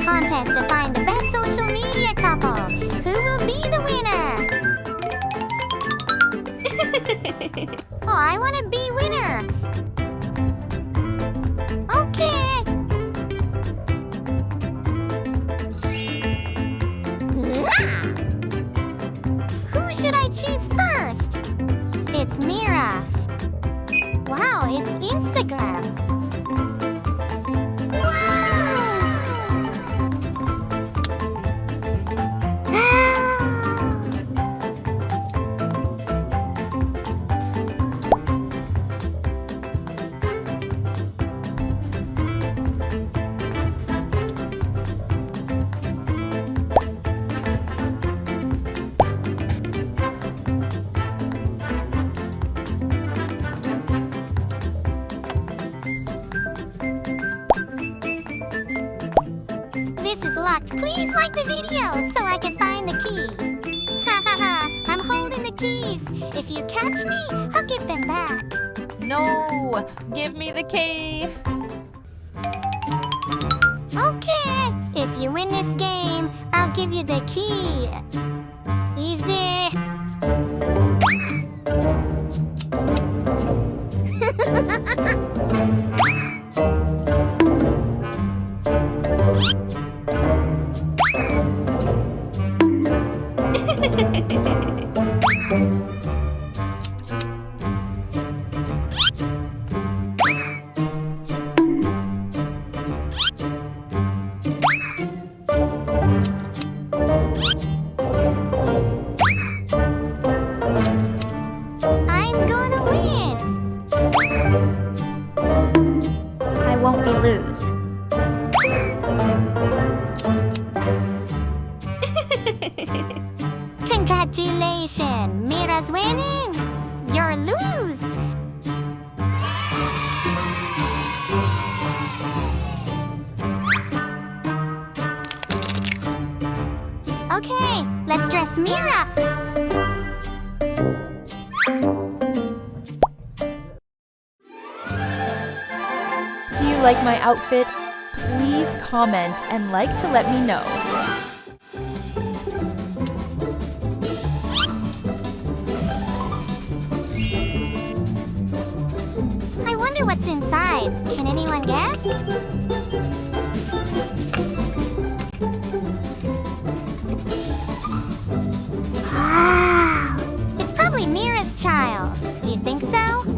contest to find the best social media couple. Who will be the winner? Oh, I want to be winner. Okay. Who should I choose first? It's Mira. Wow, it's Instagram. This is locked. Please like the video so I can find the key. Ha ha ha, I'm holding the keys. If you catch me, I'll give them back. No, give me the key. Okay, if you win this game, I'll give you the key. Easy. I'm gonna win. I won't be lose. Congratulations, Mira's winning. You're lose. Okay, let's dress Mira. Do you like my outfit? Please comment and like to let me know. I wonder what's inside. Can anyone guess? Wow! It's probably Mira's child. Do you think so?